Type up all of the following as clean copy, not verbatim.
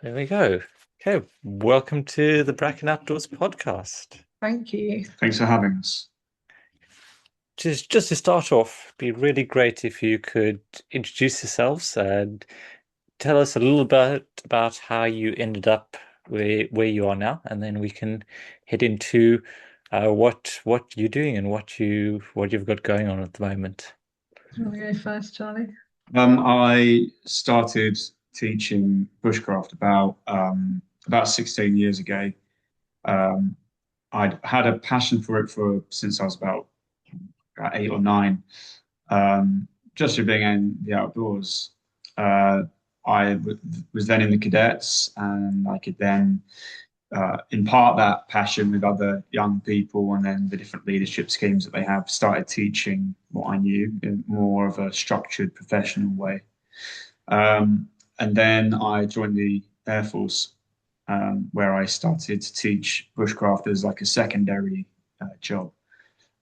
There we go. Okay, welcome to the Bracken Outdoors podcast. Thank you. Thanks for having us. Just to start off, it'd be really great if you could introduce yourselves and tell us a little bit about how you ended up where you are now, and then we can head into what you're doing and what you've got going on at the moment. Do you want to go first, Charlie? I started teaching bushcraft about 16 years ago. Um, I'd had a passion for it for since I was about 8 or 9. Just for being in the outdoors. Uh, was then in the cadets, and I could then impart that passion with other young people, and then the different leadership schemes that they have. Started teaching what I knew in more of a structured, professional way. And then I joined the Air Force, where I started to teach bushcraft as like a secondary job.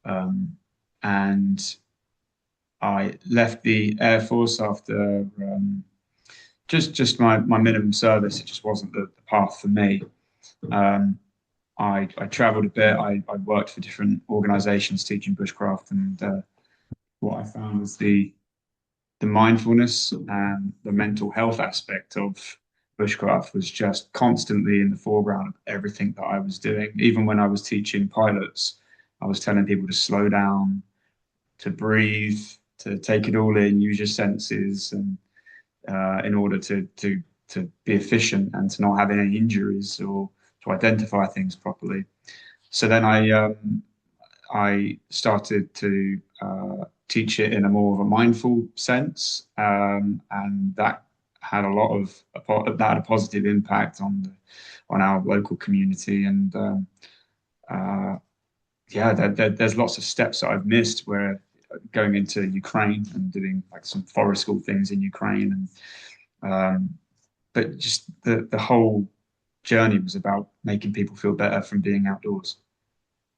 And I left the Air Force after just my minimum service. It just wasn't the path for me. Um, I traveled a bit. I worked for different organizations teaching bushcraft, and what I found was the mindfulness and the mental health aspect of bushcraft was just constantly in the foreground of everything that I was doing. Even when I was teaching pilots, I was telling people to slow down, to breathe, to take it all in, use your senses, and in order to be efficient and to not have any injuries or to identify things properly. So then I started to teach it in a more of a mindful sense, and that had that had a positive impact on our local community. And uh, yeah, there's lots of steps that I've missed where going into Ukraine and doing like some forest school things in Ukraine, and but just the whole journey was about making people feel better from being outdoors.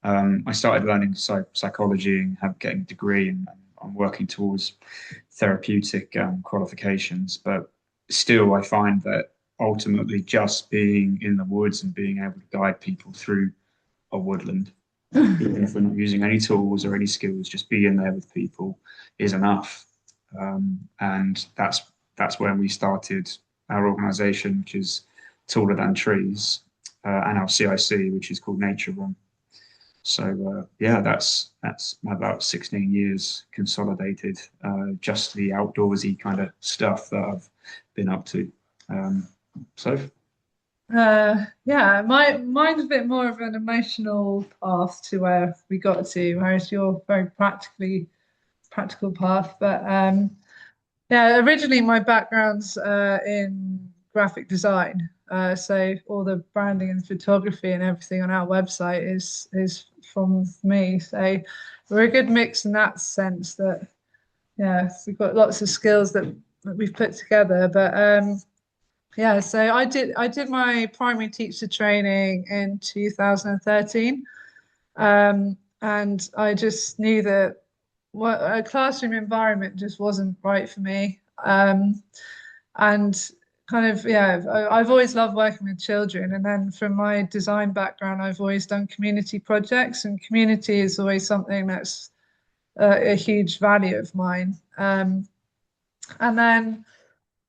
I started learning psychology and getting a degree, and I'm working towards therapeutic qualifications. But still, I find that ultimately just being in the woods and being able to guide people through a woodland, even if we're not using any tools or any skills, just being there with people is enough. And that's when we started our organisation, which is Taller Than Trees, and our CIC, which is called Nature Run. So yeah, that's about 16 years consolidated, just the outdoorsy kind of stuff that I've been up to. So Yeah, mine's a bit more of an emotional path to where we got to, whereas you're very practical path. But yeah, originally my background's in graphic design. So all the branding and photography and everything on our website is from me. So we're a good mix in that sense that yeah, we've got lots of skills that we've put together. But yeah, so I did my primary teacher training in 2013. And I just knew that what a classroom environment just wasn't right for me. And kind of yeah, I've always loved working with children, and then from my design background, I've always done community projects, and community is always something that's a huge value of mine. And then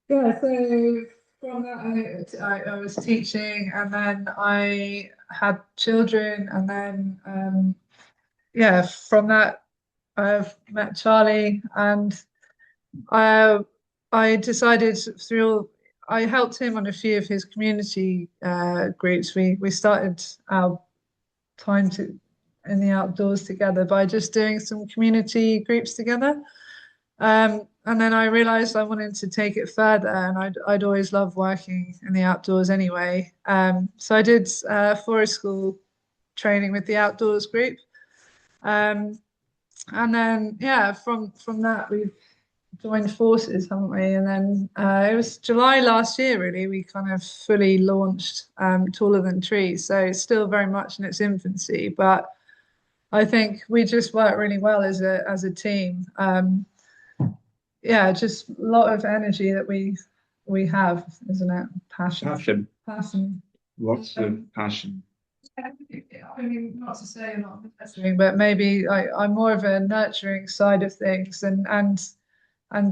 yeah, so from that I was teaching, and then I had children, and then yeah, from that I've met Charlie, and I I decided through I helped him on a few of his community groups. We started our time to in the outdoors together by just doing some community groups together. And then I realized I wanted to take it further, and I'd always loved working in the outdoors anyway. So I did forest school training with the outdoors group. Um, and then yeah, from that we've joined forces, haven't we? And then it was July last year, really, we kind of fully launched Taller Than Trees. So it's still very much in its infancy, but I think we just work really well as a team. Yeah, just a lot of energy that we we have, isn't it? Passion, Passion. lots of passion. I mean, not to say not nurturing, but maybe I'm more of a nurturing side of things, and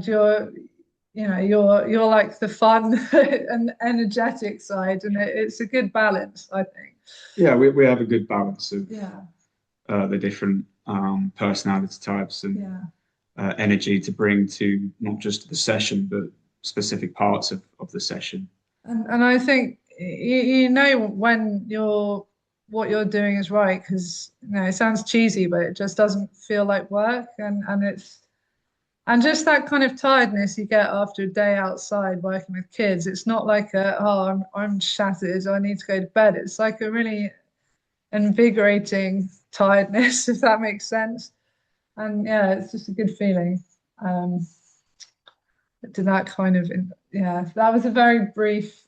you're like the fun and energetic side, and it's a good balance, I think. Yeah, we have a good balance of Yeah, the different personality types and yeah. energy to bring to not just the session, but specific parts of the session. And I think you know when what you're doing is right, because it sounds cheesy, but it just doesn't feel like work, and just that kind of tiredness you get after a day outside working with kids. It's not like I'm shattered, I need to go to bed. It's like a really invigorating tiredness, if that makes sense. And yeah, it's just a good feeling. Um, to that kind of yeah, that was a very brief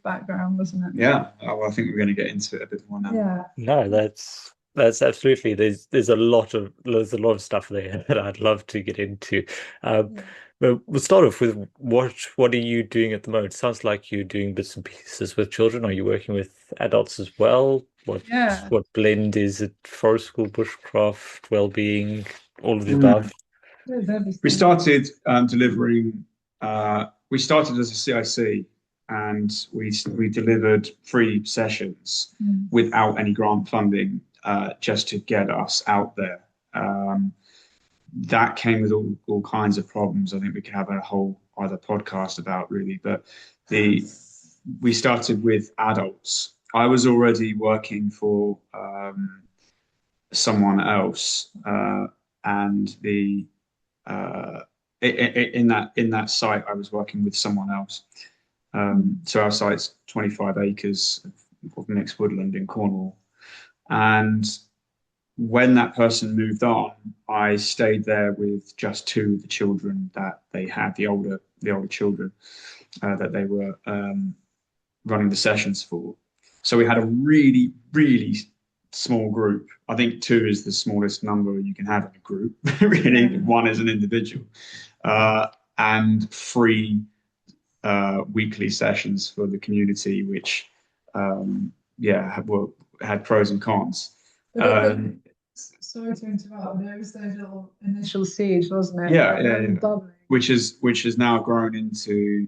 background, wasn't it? Yeah, well, I think we're going to get into it a bit more now. Yeah. No, that's absolutely. There's a lot of stuff there that I'd love to get into. Um, Yeah. but we'll start off with what are you doing at the moment? Sounds like you're doing bits and pieces with children. Are you working with adults as well? Yeah. What blend is it? Forest school, bushcraft, well-being, all of the Mm. above? There's We everything. started delivering. We started as a CIC, and we delivered free sessions Mm. without any grant funding, just to get us out there. That came with all kinds of problems. I think we could have a whole other podcast about really, but the we started with adults. I was already working for someone else, and the in that site I was working with someone else. So our site's 25 acres of mixed woodland in Cornwall, and when that person moved on, I stayed there with just two of the children that they had, the older children that they were running the sessions for. So we had a really, really small group. I think two is the smallest number you can have in a group. Really, one is an individual, uh, and free weekly sessions for the community, which had pros and cons. Sorry to interrupt, but it was those little initial siege, wasn't it? Yeah, Like yeah, yeah. doubling. Which has now grown into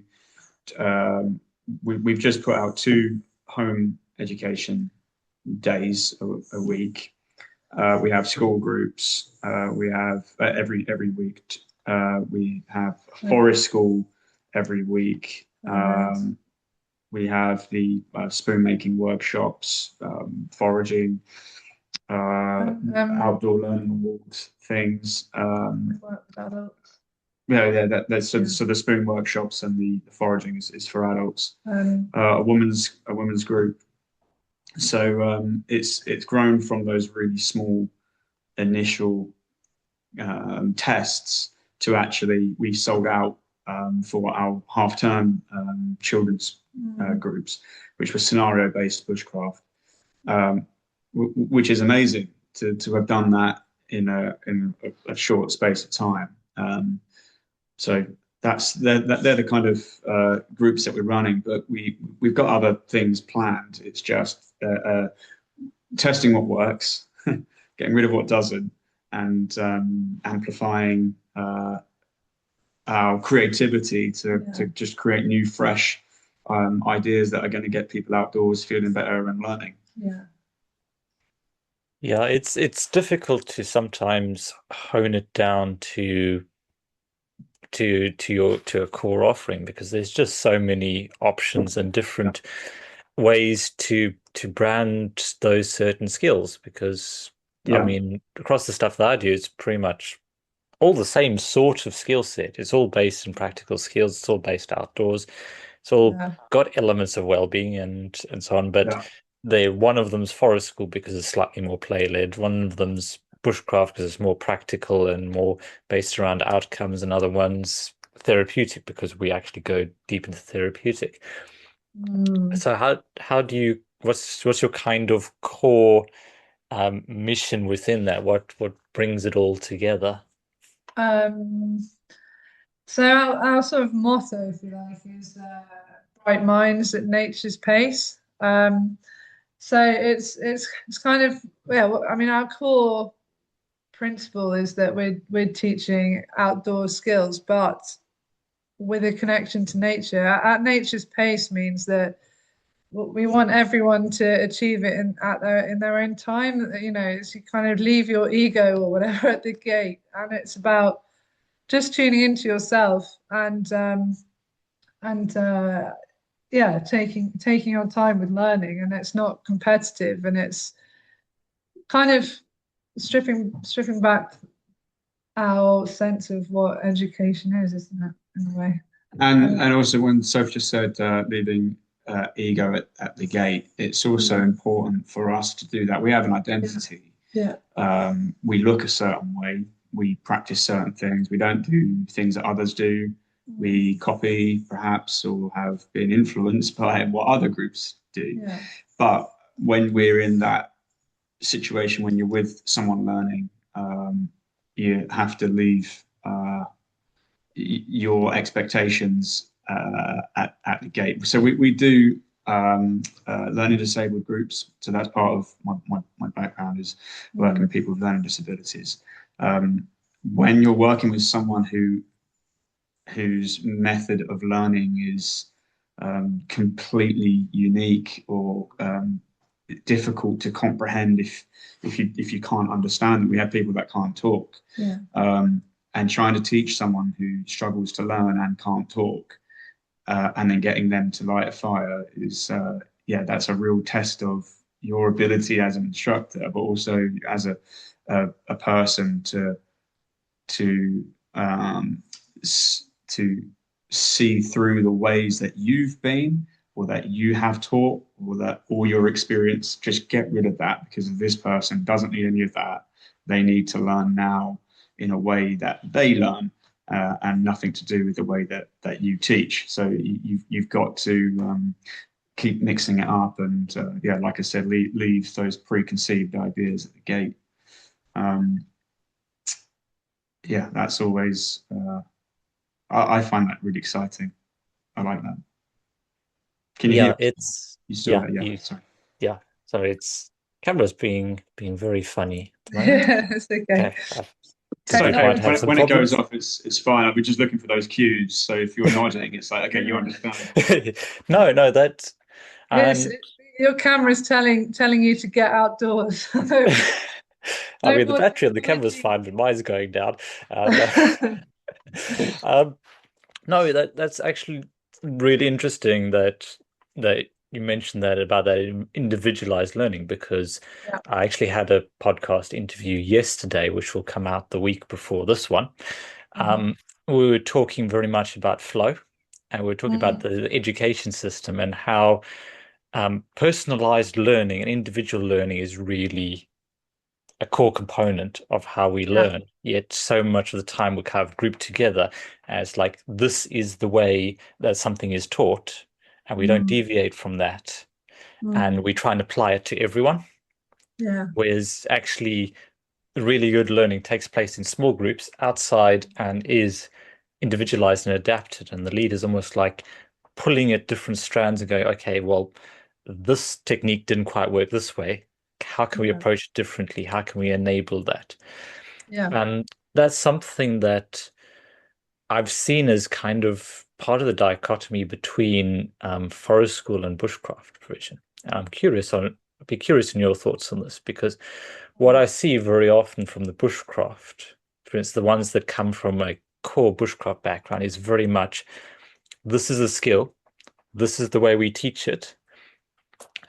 we've just put out two home education days a week. We have school groups. We have every week. We have forest school every week. We have the spoon making workshops, foraging, outdoor learning walks, things. We work with adults. So the spoon workshops and the foraging is for adults. A women's group. So it's grown from those really small initial tests to actually we sold out for our half-term children's groups, which was scenario-based bushcraft, which is amazing to have done that in a short space of time. So they're the kind of groups that we're running, but we've got other things planned. It's just testing what works, getting rid of what doesn't, and amplifying our creativity to just create new, fresh ideas that are going to get people outdoors, feeling better and learning. Yeah. Yeah, it's difficult to sometimes hone it down to a core offering because there's just so many options and different ways to brand those certain skills because I Yeah, mean across the stuff that I do it's pretty much all the same sort of skill set. It's all based in practical skills, it's all based outdoors. It's all Yeah. got elements of well-being and so on, but yeah, one of them's forest school because it's slightly more play-led. One of them's bushcraft because it's more practical and more based around outcomes, and other one's therapeutic because we actually go deep into therapeutic. Mm. So how do you what's your kind of core mission within that? What brings it all together? Um, So our sort of motto, if you like, is bright minds at nature's pace. So it's kind of, yeah. I mean, our core principle is that we're teaching outdoor skills, but with a connection to nature. At nature's pace means that we want everyone to achieve it in their own time. You know, it's you kind of leave your ego or whatever at the gate, and it's about just tuning into yourself and yeah, taking your time with learning, and it's not competitive, and it's kind of stripping back our sense of what education is, isn't it, in a way? And also when Sophie just said leaving ego at the gate, it's also important for us to do that. We have an identity. Yeah. We look a certain way. We practice certain things. We don't do things that others do. We copy, perhaps, or have been influenced by what other groups do. Yeah. But when we're in that situation, when you're with someone learning, you have to leave your expectations at the gate. So we do learning disabled groups. So that's part of my background is working with people with learning disabilities. When you're working with someone whose method of learning is completely unique or difficult to comprehend if you can't understand them. We have people that can't talk. Yeah. And trying to teach someone who struggles to learn and can't talk, and then getting them to light a fire is, yeah, that's a real test of your ability as an instructor, but also as a person to to see through the ways that you've been or that you have taught or that all your experience. Just get rid of that, because this person doesn't need any of that. They need to learn now in a way that they learn, and nothing to do with the way that you teach. So you've got to keep mixing it up, and yeah, like I said, leave those preconceived ideas at the gate. Yeah, that's always I find that really exciting. I like that. Can you Yeah, hear? it's You still yeah, there? Yeah, sorry. yeah. So it's camera's being very funny at the moment. Yeah, it's okay. Okay, I It's think we okay. might Technology. have some When it goes problems. off, it's fine. I'll be just looking for those cues. So if you're nodding, it's like, okay, you understand. No, no, that It's and your camera's telling you to get outdoors. I No mean the more battery on the camera's technology. fine, but mine's going down. And um, no, that's actually really interesting that you mentioned that about that individualized learning, because Yeah. I actually had a podcast interview yesterday, which will come out the week before this one. Mhm. We were talking very much about flow, and we were talking about Mm. the education system and how personalized learning and individual learning is really a core component of how we Yeah. learn. Yet so much of the time we kind of group together as like this is the way that something is taught, and we don't Mm. deviate from that, Mm. and we try and apply it to everyone. Yeah. Whereas actually really good learning takes place in small groups outside and is individualized and adapted. And the lead is almost like pulling at different strands and going, okay, well, this technique didn't quite work this way. How can we Yeah. approach it differently? How can we enable that? Yeah. And that's something that I've seen as kind of part of the dichotomy between forest school and bushcraft provision. And I'd be curious in your thoughts on this, because what I see very often from the bushcraft, for instance, the ones that come from a core bushcraft background, is very much this is a skill, this is the way we teach it.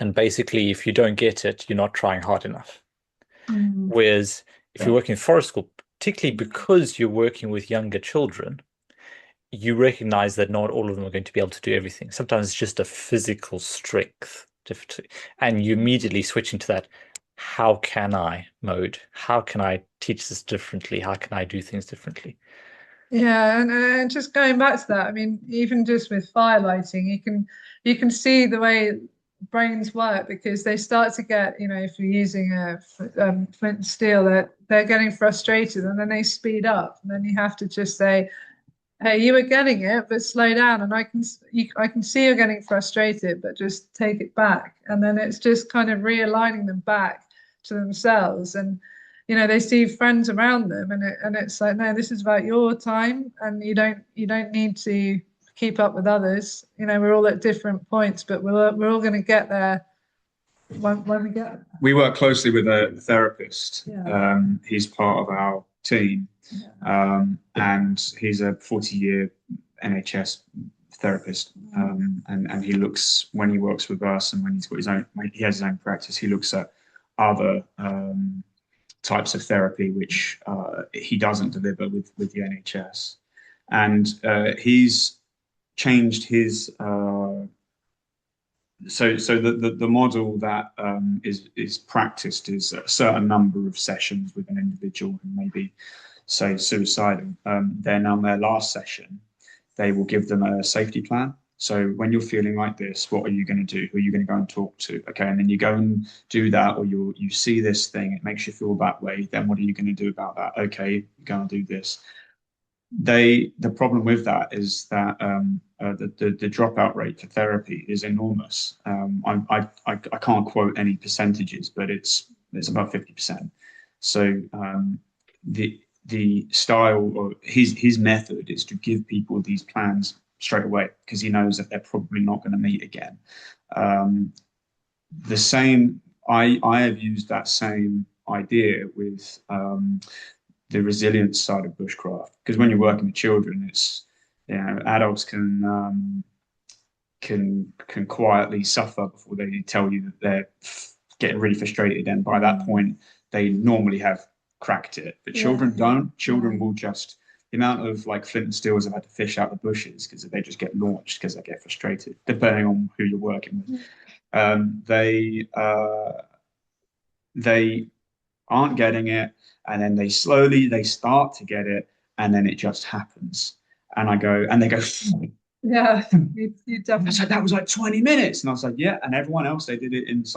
And basically, if you don't get it, you're not trying hard enough. Mm. Whereas if you're Yeah. working in forest school, particularly because you're working with younger children, you recognize that not all of them are going to be able to do everything. Sometimes it's just a physical strength, and you immediately switch into that how can I mode? How can I teach this differently? How can I do things differently? Yeah, and just going back to that, I mean, even just with firelighting, you can see the way brains work, because they start to get, if you're using a flint and steel, they're getting frustrated, and then they speed up, and then you have to just say, hey, you were getting it, but slow down, and I can see you're getting frustrated, but just take it back. And then it's just kind of realigning them back to themselves. And they see friends around them, and it's like, no, this is about your time, and you don't need to keep up with others. We're all at different points, but we're all going to get there when we get there. We work closely with a therapist. Yeah. He's part of our team, and he's a 40-year NHS therapist. And he looks, when he works with us and when he's got when he has his own practice, he looks at other types of therapy which he doesn't deliver with the NHS. And he's changed his so the model that is practiced is a certain number of sessions with an individual who may be, say, suicidal. Then on their last session, they will give them a safety plan. So when you're feeling like this, what are you going to do? Who are you going to go and talk to? Okay, and then you go and do that, or you see this thing, it makes you feel that way. Then what are you going to do about that? Okay, you go and do this. The problem with that is that the dropout rate for therapy is enormous. I can't quote any percentages, but it's about 50%. So the style or his method is to give people these plans straight away because he knows that they're probably not going to meet again. The same I have used that same idea with the resilience side of bushcraft, because when you're working with children, it's adults can quietly suffer before they tell you that they're getting really frustrated, and by that point they normally have cracked it. But children don't. Children will just, the amount of like flint and steels I've had to fish out the bushes because they just get launched because they get frustrated, depending on who you're working with. They aren't getting it, and then they start to get it, and then it just happens. And they go, Yeah, you I definitely. was like, that was like 20 minutes. And I was like, yeah. And everyone else, some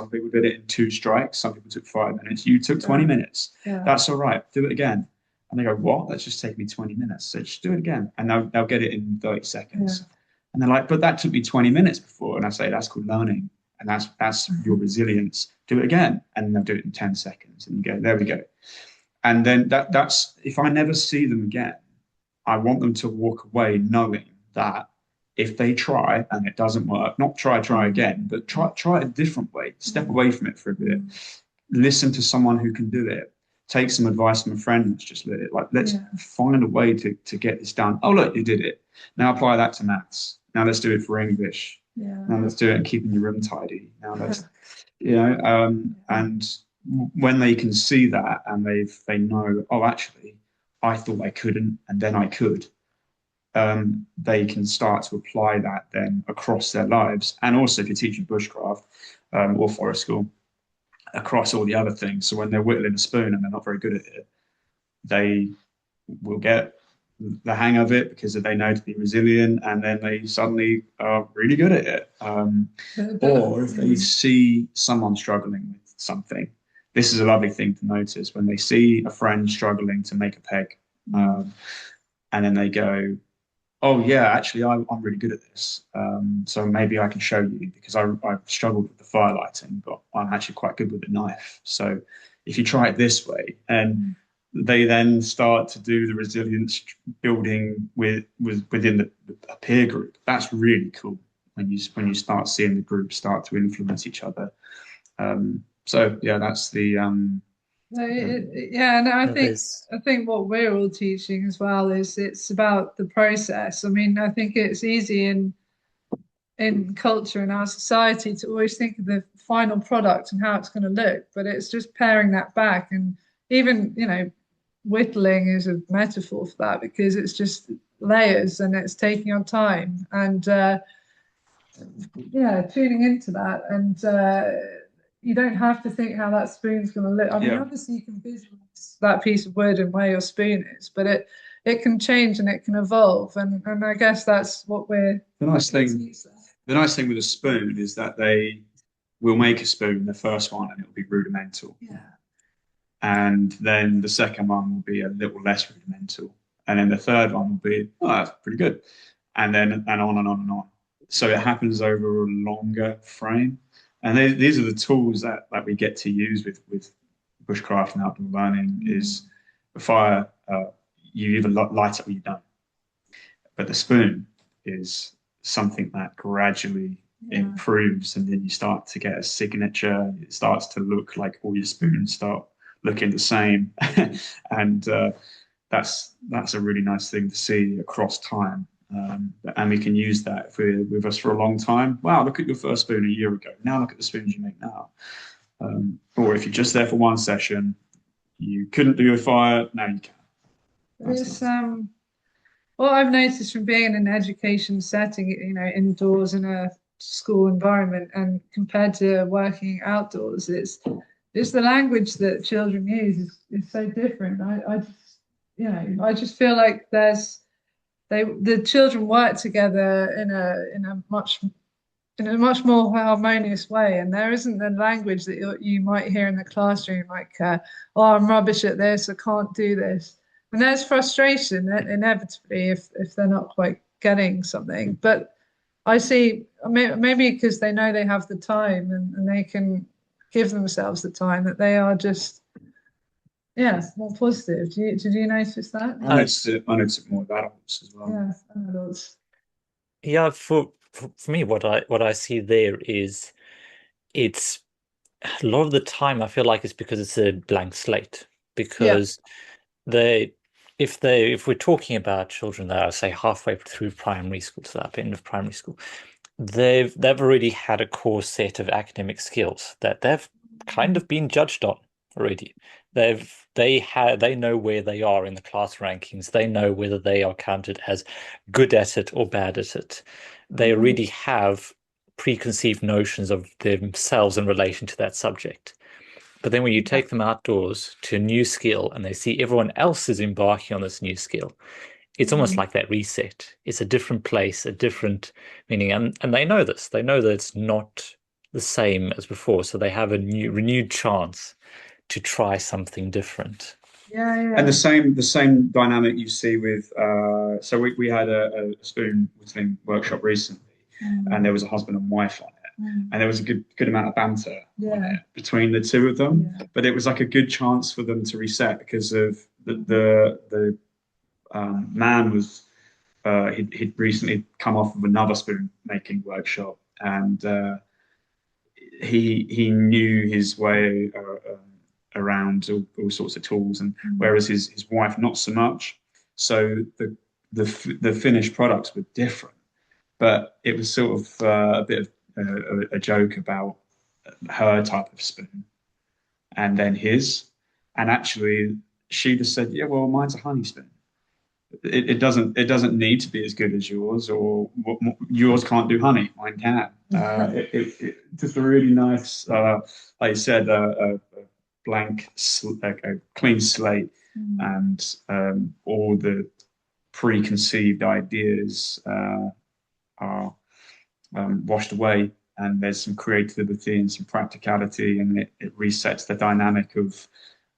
people did it in 2 strikes. Some people took 5 minutes. You took 20 minutes. Yeah. That's all right. Do it again. And they go, what? That's just taking me 20 minutes. So just do it again. And they'll get it in 30 seconds. Yeah. And they're like, but that took me 20 minutes before. And I say, that's called learning. And that's your resilience. Do it again. And they'll do it in 10 seconds. And you go, there we go. And then that's, if I never see them again, I want them to walk away knowing that if they try and it doesn't work, not try again, but try a different way. Step away from it for a bit. Listen to someone who can do it. Take some advice from a friend that's just lit it. Like, let's find a way to get this done. Oh, look, you did it. Now apply that to maths. Now let's do it for English. Yeah. Now let's do it and keeping your room tidy. Now let's, and when they can see that and they know, oh, actually, I thought I couldn't, and then I could. They can start to apply that then across their lives. And also if you're teaching bushcraft or forest school, across all the other things. So when they're whittling a spoon and they're not very good at it, they will get the hang of it because they know to be resilient, and then they suddenly are really good at it. Or if they see someone struggling with something, this is a lovely thing to notice when they see a friend struggling to make a peg, and then they go, oh yeah, actually I'm really good at this. So maybe I can show you because I've struggled with the firelighting, but I'm actually quite good with the knife. So if you try it this way, and they then start to do the resilience building within a peer group. That's really cool when you start seeing the group start to influence each other. So yeah, that's the And I think what we're all teaching as well is it's about the process. I mean, I think it's easy in culture in our society to always think of the final product and how it's going to look, but it's just paring that back. And even, whittling is a metaphor for that because it's just layers and it's taking on time. And tuning into that. And you don't have to think how that spoon's going to look. I mean, obviously you can visualize that piece of wood and where your spoon is, but it can change and it can evolve. And I guess that's what we're the nice thing with a spoon is that they will make a spoon, the first one, and it'll be rudimental. Yeah. And then the second one will be a little less rudimental. and then the third one will be, oh, that's pretty good, and then and on and on and on. So it happens over a longer frame, and these are the tools that we get to use with bushcraft and outdoor learning. Is the fire, you either light it or you don't, but the spoon is something that gradually improves, and then you start to get a signature. It starts to look like all your spoons start looking the same, and that's a really nice thing to see across time. And we can use that if we're with us for a long time. Wow, look at your first spoon a year ago. Now look at the spoons you make now. Or if you're just there for one session, you couldn't do a fire, now you can. It's what I've noticed from being in an education setting, indoors in a school environment, and compared to working outdoors, it's the language that children use is so different. I just feel like the children work together in a much more harmonious way, and there isn't the language that you might hear in the classroom, like oh, I'm rubbish at this, I can't do this. And there's frustration inevitably if they're not quite getting something. But I see, maybe because they know they have the time, and they can give themselves the time, that they are just, more positive. Did you notice that? I noticed it more with adults as well. Yeah, adults. Yeah, for me, what I see there is it's a lot of the time I feel like it's because it's a blank slate. Because if we're talking about children that are, say, halfway through primary school to that end of primary school, they've already had a core set of academic skills that they've kind of been judged on already. They know where they are in the class rankings. They know whether they are counted as good at it or bad at it. They already have preconceived notions of themselves in relation to that subject. But then when you take them outdoors to a new skill and they see everyone else is embarking on this new skill, it's almost like that reset. It's a different place, a different meaning. And they know this. They know that it's not the same as before. So they have a renewed chance to try something different. And the same dynamic you see with so we had a spoon whittling workshop recently, and there was a husband and wife on it. And there was a good amount of banter on it between the two of them, but it was like a good chance for them to reset, because of the man was he'd recently come off of another spoon making workshop, and he knew his way around all sorts of tools, and whereas his wife not so much. So the finished products were different, but it was sort of a bit of a joke about her type of spoon and then his, and actually she just said, yeah, well, mine's a honey spoon. It doesn't need to be as good as yours, or yours can't do honey, mine can. It just a really nice, like you said, a blank, a clean slate, and all the preconceived ideas are washed away, and there's some creativity and some practicality, and it resets the dynamic of,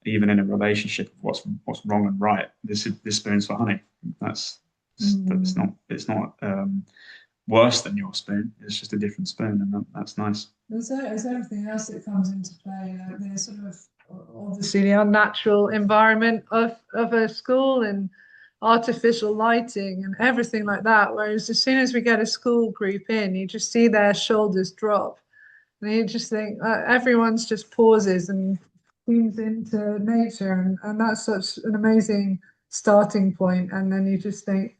even in a relationship, of what's wrong and right. This spoon's for honey. That's it's not worse than your spoon. It's just a different spoon, and that's nice. There's everything else that comes into play. There's sort of obviously the unnatural environment of a school, and artificial lighting and everything like that. Whereas as soon as we get a school group in, you just see their shoulders drop, and you just think everyone's just pauses and tunes into nature, and that's such an amazing starting point. And then you just think,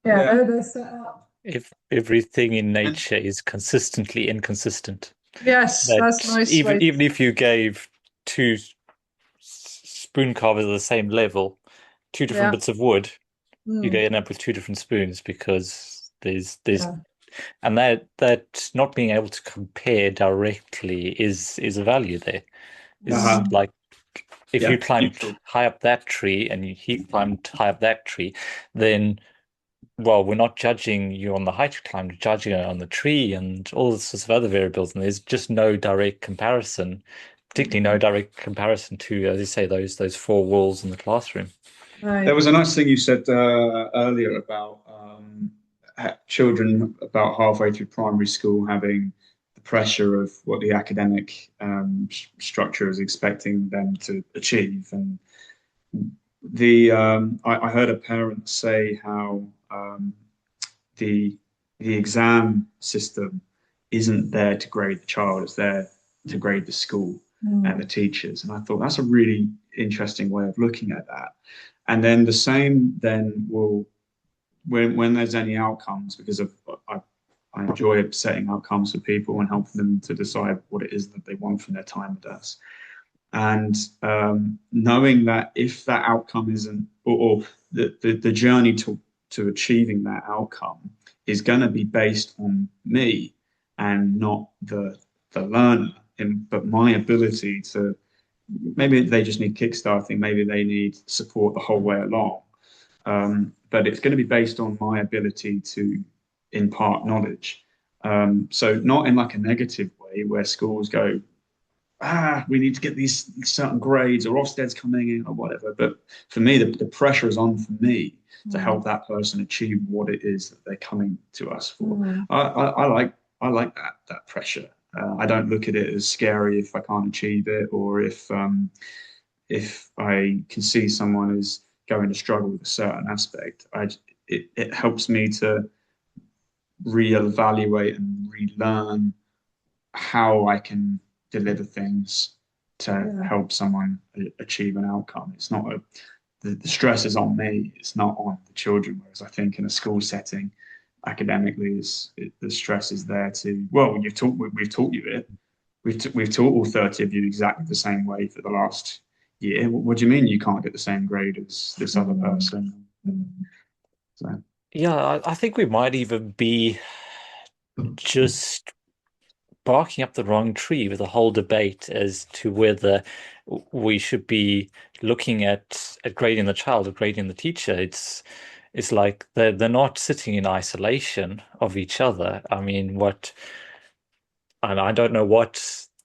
they're set up. If everything in nature is consistently inconsistent. Yes, that's nice. Even if you gave two spoon carvers at the same level, two different bits of wood, you're going to end up with two different spoons, because there's and that not being able to compare directly is a value there. It's like if you climbed high up that tree and he climbed high up that tree, then we're not judging you on the height you climbed, we're judging it on the tree and all sorts of other variables, and there's just no direct comparison, particularly no direct comparison to, as you say, those four walls in the classroom. There Right. was a nice thing you said earlier about children about halfway through primary school having the pressure of what the academic structure is expecting them to achieve. And I heard a parent say how the the exam system isn't there to grade the child; it's there to grade the school and the Mm. teachers. And I thought that's a really interesting way of looking at that. And then the same then will when there's any outcomes, because I enjoy setting outcomes for people and helping them to decide what it is that they want from their time with us. And knowing that if that outcome isn't, or the journey to achieving that outcome is going to be based on me and not the learner, but my ability to, maybe they just need kickstarting, maybe they need support the whole way along. But it's going to be based on my ability to impart knowledge. So not in like a negative way where schools go, we need to get these certain grades or Ofsted's coming in or whatever. But for me, the pressure is on for me to help Mm. that person achieve what it is that they're coming to us for. Mm. I like that pressure. I don't look at it as scary if I can't achieve it, or if I can see someone is going to struggle with a certain aspect. It helps me to reevaluate and relearn how I can deliver things to Yeah. help someone achieve an outcome. It's not the stress is on me. It's not on the children. Whereas I think in a school setting, academically, the stress is there to. Well, we've taught you it. We've taught all 30 of you exactly the same way for the last year. What do you mean you can't get the same grade as this other Mm. person? Mm. Yeah, I think we might even be just barking up the wrong tree with a whole debate as to whether we should be looking at grading the child or grading the teacher. It's like they're not sitting in isolation of each other. I mean, what and I don't know what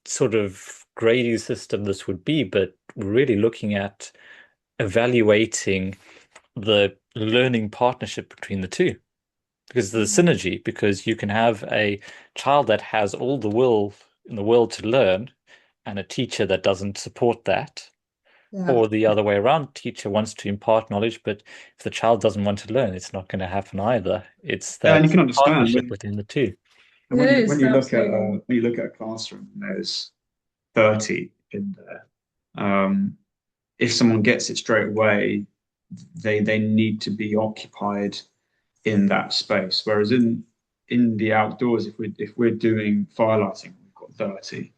sort of grading system this would be, but we're really looking at evaluating the learning partnership between the two. Because of the Mm. synergy, because you can have a child that has all the will in the world to learn and a teacher that doesn't support that, Yeah. or the other way around, teacher wants to impart knowledge, but if the child doesn't want to learn, it's not going to happen either. It's Yeah, and you that can understand partnership within the two. and It when is you look at absolutely. a classroom, and there's 30 in there. If someone gets it straight away, they need to be occupied in that space. Whereas in the outdoors, if we're doing firelighting, we've got 30,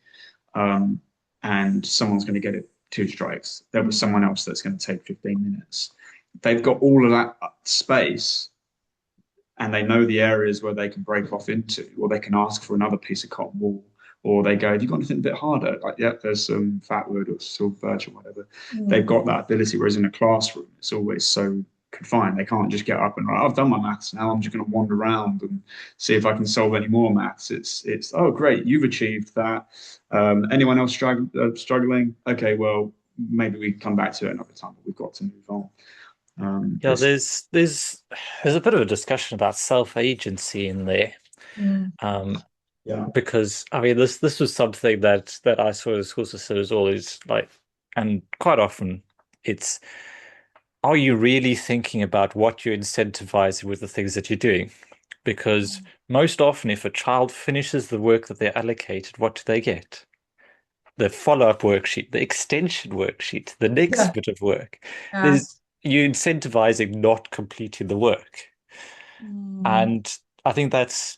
um, and someone's going to get it two strikes. There'll be someone else that's going to take 15 minutes. They've got all of that space and they know the areas where they can break off into, or they can ask for another piece of cotton wool, or they go, "Have you got anything a bit harder?" Like, "Yep, there's some fat wood or silver birch or whatever." They've Mm. got that ability. Whereas in a classroom, it's always so confined. They can't just get up and "Right, I've done my maths now. I'm just going to wander around and see if I can solve any more maths." It's oh great, you've achieved that. Anyone else struggling? Okay, well maybe we can come back to it another time, but we've got to move on. Yeah, It's there's a bit of a discussion about self-agency in there. Mm. Um, yeah. because I mean this was something that I saw as school systems always like, and quite often it's, are you really thinking about what you're incentivizing with the things that you're doing? Because most often if a child finishes the work that they're allocated, what do they get? The follow-up worksheet, the extension worksheet, the next Yeah. bit of work. Yeah. There's You're incentivizing not completing the work. Mm. And I think that's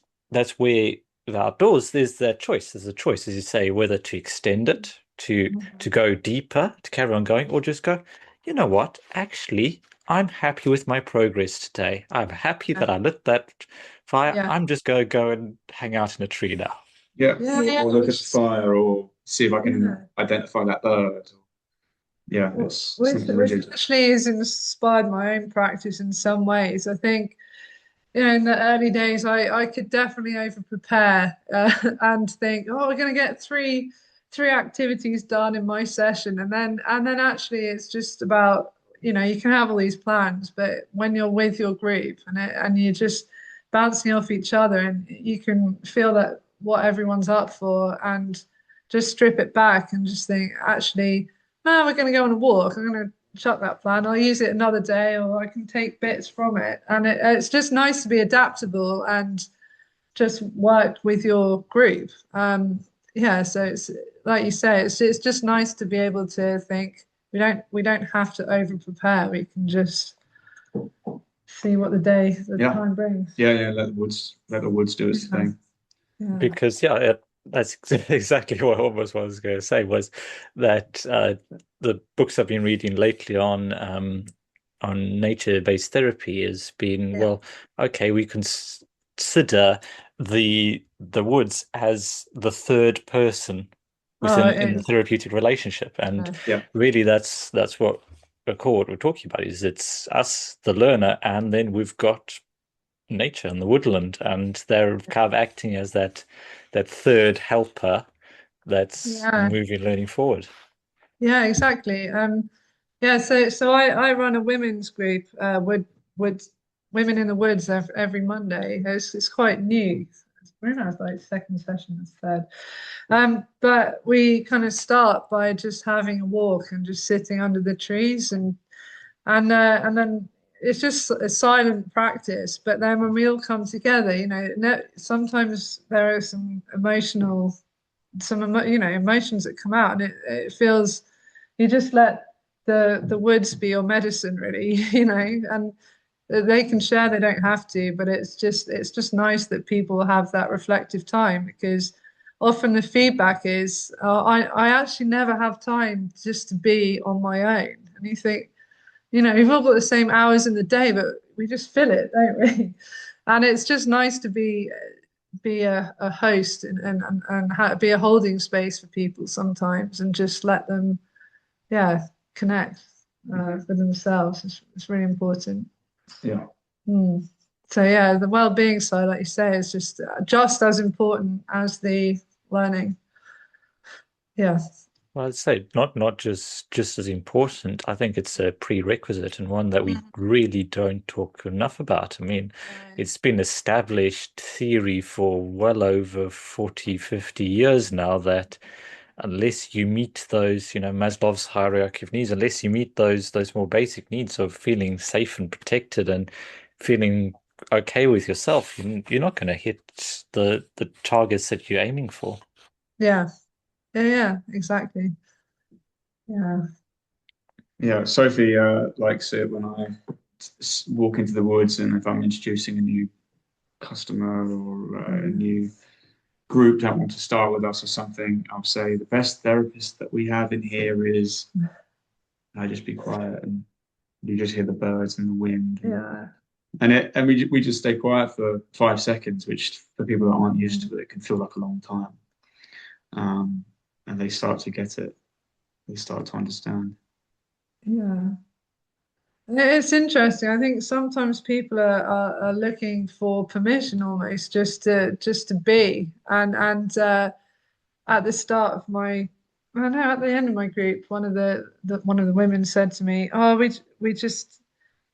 where the outdoors there's that choice. There's a choice, as you say, whether to extend it, to Mhm. go deeper, to carry on going, or just go, you know what? Actually, I'm happy with my progress today. I'm happy Yeah. that I lit that fire. Yeah. I'm just gonna go and hang out in a tree now. Yeah, Yeah. Yeah. or look at the fire, or see if I can Yeah. identify that bird. Yeah, it's something Which really. actually has inspired my own practice in some ways. I think, in the early days, I could definitely over prepare and think, oh, we're going to get three activities done in my session, and then actually it's just about you know, you can have all these plans, but when you're with your group and you're just bouncing off each other and you can feel that what everyone's up for and just strip it back and just think, actually, no, we're going to go on a walk. I'm going to chuck that plan. I'll use it another day, or I can take bits from it. And it's just nice to be adaptable and just work with your group. Yeah, so it's like you say, it's just nice to be able to think we don't have to over prepare. We can just see what the Yeah, time brings. yeah. Let the woods do its Yeah, thing. yeah, Because that's exactly what almost what I was going to say was that the books I've been reading lately on nature-based therapy has been, yeah. well, okay, we consider the woods as the third person Oh, within it in the is. therapeutic relationship, and Yeah, Yeah, really that's what we're talking about is it's us, the learner, and then we've got nature and the woodland, and they're kind of acting as that third helper that's yeah, moving learning forward. yeah, exactly. Yeah, so I run a women's group, wood women in the woods every Monday. It's quite new. We're now like second session, is third. But we kind of start by just having a walk and just sitting under the trees and then it's just a silent practice. But then when we all come together, you know, sometimes there are emotions that come out, and it feels you just let the woods be your medicine, really, you know, and they can share, they don't have to, but it's just nice that people have that reflective time because often the feedback is, I actually never have time just to be on my own. And you think, you know, we've all got the same hours in the day, but we just fill it, don't we? And it's just nice to be a host and be a holding space for people sometimes and just let them, yeah, connect with themselves. It's really important. yeah. Mm. So yeah, the well-being side, like you say, is just as important as the learning. Yeah. Well, I'd say not just as important. I think it's a prerequisite and one that we Mm. really don't talk enough about. I mean, No. it's been established theory for well over 40, 50 years now that unless you meet those, Maslow's hierarchy of needs, unless you meet those more basic needs of feeling safe and protected and feeling okay with yourself, you're not going to hit the targets that you're aiming for. Yeah. Yeah. Yeah. Exactly. Yeah. Yeah, Sophie likes it when I walk into the woods and if I'm introducing a new customer or a Mm. new group that want to start with us or something, I'll say the best therapist that we have in here is I just be quiet and you just hear the birds and the wind Yeah. and we just stay quiet for 5 seconds, which for people that aren't used Mm. to it can feel like a long time. Um, and they start to get it. They start to understand. Yeah. It's interesting. I think sometimes people are looking for permission almost just to be. And at the start of I don't know, at the end of my group, one of the women said to me, "Oh,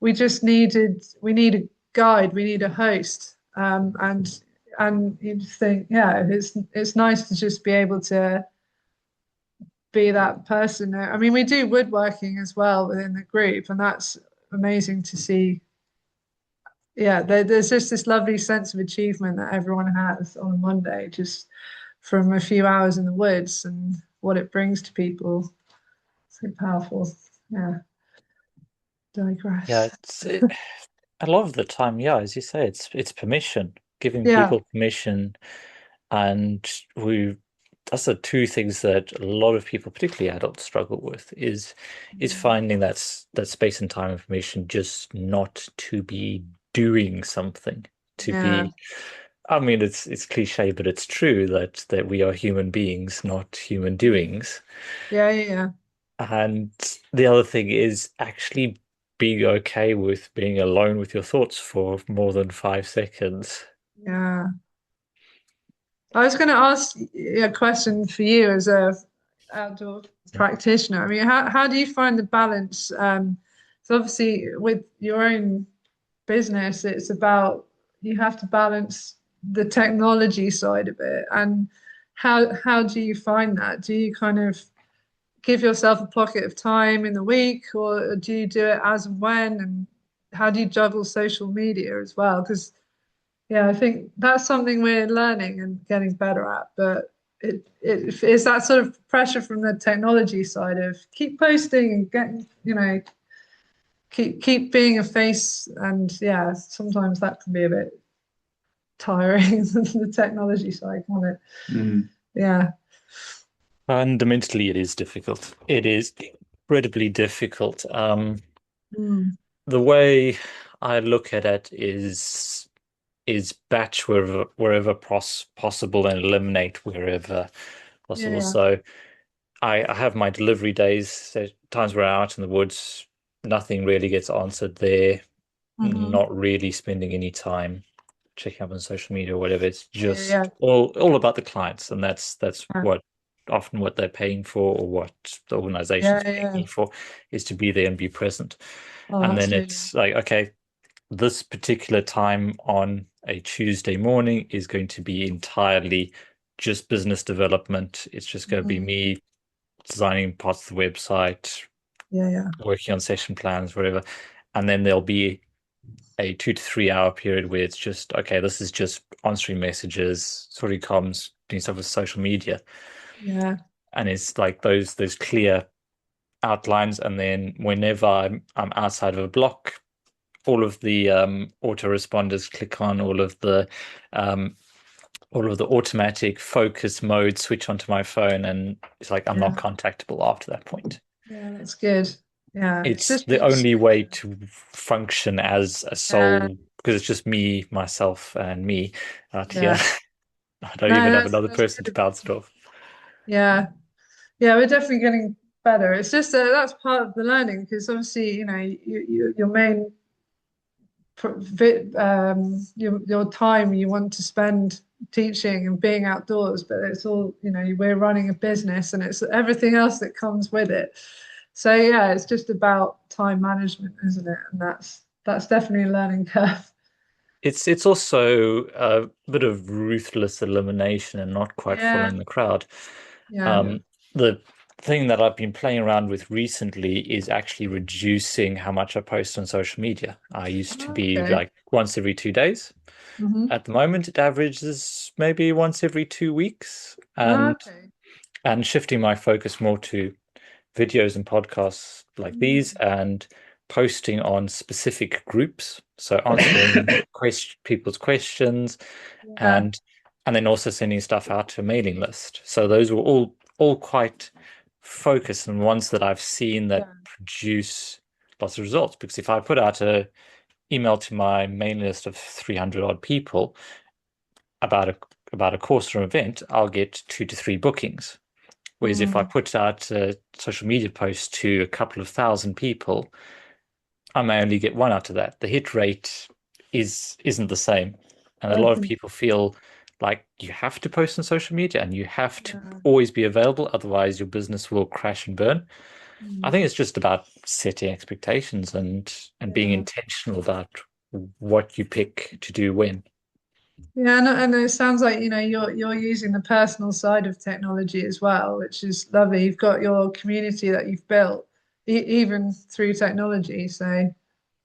we need a guide, we need a host." And you just think, yeah, it's nice to just be able to be that person. I mean, we do woodworking as well within the group, and that's amazing to see. Yeah, there's just this lovely sense of achievement that everyone has on a Monday, just from a few hours in the woods and what it brings to people. So powerful. Yeah, Yeah, digress. a lot of the time, yeah, as you say, it's permission, giving Yeah, people permission, and we that's the two things that a lot of people, particularly adults, struggle with is finding that space and time and permission just not to be doing something, to yeah, be. I mean, it's cliche, but it's true that we are human beings, not human doings. yeah, yeah, And the other thing is actually being okay with being alone with your thoughts for more than 5 seconds. yeah. I was going to ask a question for you as a outdoor practitioner. I mean, how do you find the balance? So obviously with your own business, it's about you have to balance the technology side of it. And how do you find that? Do you kind of give yourself a pocket of time in the week, or do you do it as and when? And how do you juggle social media as well? Because yeah, I think that's something we're learning and getting better at. But it is that sort of pressure from the technology side of keep posting and getting, keep being a face. And yeah, sometimes that can be a bit tiring, the technology side, can't it? Mm. Yeah. Fundamentally, it is difficult. It is incredibly difficult. Mm. The way I look at it is batch wherever possible and eliminate wherever Yeah, possible. yeah. So I have my delivery days, so times we're out in the woods, nothing really gets answered there, Hmm. not really spending any time checking up on social media or whatever. It's Yeah, just yeah, all about the clients, and that's yeah, what often what they're paying for or what the yeah, organization's paying yeah. me for is to be there and be present. Oh, And then absolutely. it's like, okay, this particular time on a Tuesday morning is going to be entirely just business development. It's just going to be Hmm. me designing parts of the website, Yeah, yeah, working on session plans, whatever. And then there'll be a 2 to 3 hour period where it's just, okay, this is just answering messages, sorting comms, doing stuff with social media. yeah, And it's like those clear outlines. And then whenever I'm outside of a block, all of the autoresponders click on, um, all of the automatic focus mode switch onto my phone, and it's like I'm not yeah, contactable after that point. yeah. That's good. Yeah, it It's just the makes only way to function as a yeah, sole because it's just me, myself, and me out here. yeah. I don't No, even have another that's person to good. bounce it off. Yeah, yeah. We're definitely getting better. It's just that's part of the learning because obviously, your main your time you want to spend teaching and being outdoors, but it's all, we're running a business and it's everything else that comes with it. So yeah, it's just about time management, isn't it? And that's definitely a learning curve. It's also a bit of ruthless elimination and not quite Yeah, following the crowd. yeah. Um, the thing that I've been playing around with recently is actually reducing how much I post on social media. I used to Oh, be okay. like once every 2 days. Hmm. At the moment, it averages maybe once every 2 weeks, Oh, and okay. shifting my focus more to videos and podcasts like these Mm. and posting on specific groups. So answering people's questions Yeah, and then also sending stuff out to a mailing list. So those were all quite focused and ones that I've seen that yeah, produce lots of results. Because if I put out a email to my mailing list of 300 odd people about a course or event, I'll get 2 to 3 bookings. Whereas if I mm, put out a social media post to a couple of thousand people, I may only get one out of that. The hit rate isn't the same. And a lot of definitely. people feel like you have to post on social media and you have to Yeah. always be available, otherwise your business will crash and burn. I Mm, think it's just about setting expectations and being yeah. intentional about what you pick to do when. Yeah, and it sounds like you're using the personal side of technology as well, which is lovely. You've got your community that you've built even through technology. So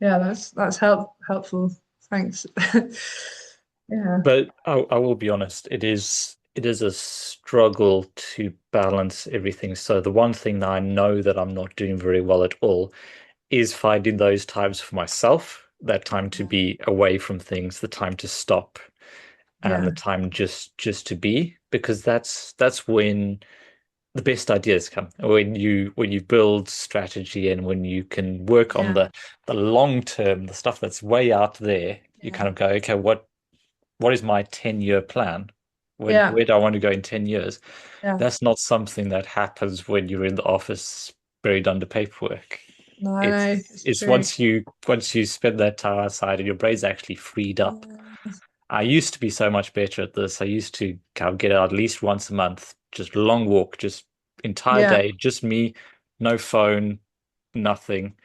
yeah, that's helpful. Thanks. Yeah, But I will be honest, it is a struggle to balance everything. So the one thing that I know that I'm not doing very well at all is finding those times for myself, that time to be away from things, the time to stop, and the yeah, time just to be, because that's when the best ideas come. When you build strategy and when you can work on yeah, the long term, the stuff that's way out there, you yeah, kind of go, okay, what is my 10-year plan? yeah, Where do I want to go in 10 years? yeah. That's not something that happens when you're in the office buried under paperwork. No, I know It's it's it's true. once you spend that time outside and your brain's actually freed up. Yeah, I used to be so much better at this. I used to kind of get out at least once a month, just long walk, just entire yeah, day, just me, no phone, nothing.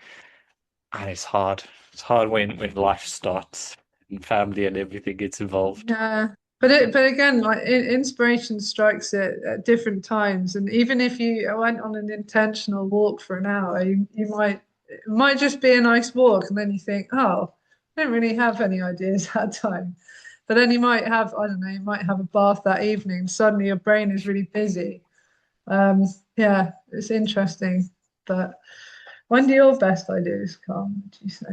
And it's hard. It's hard when life starts and family and everything gets involved. Yeah, but again, like inspiration strikes at different times, and even if you went on an intentional walk for an hour, you might it might just be a nice walk, and then you think, oh, I don't really have any ideas that time. But then you might have, I don't know, you might have a bath that evening. Suddenly your brain is really busy. Um, yeah, it's interesting. But when do your best ideas come, would you say?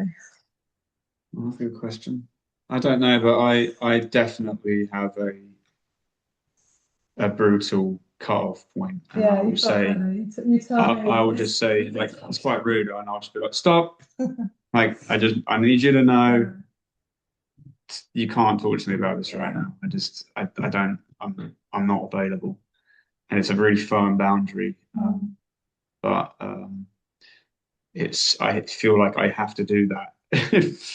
Well, that's a good question. I don't know, but I definitely have a brutal cut-off point, and I Yeah, will you've got say you tell I me. will just say like it's quite rude, and I'll just be like, stop. Like I need you to know Yeah. you can't talk to me about this right now. I don't I'm not available, and it's a really firm boundary. Um, But it's I feel like I have to do that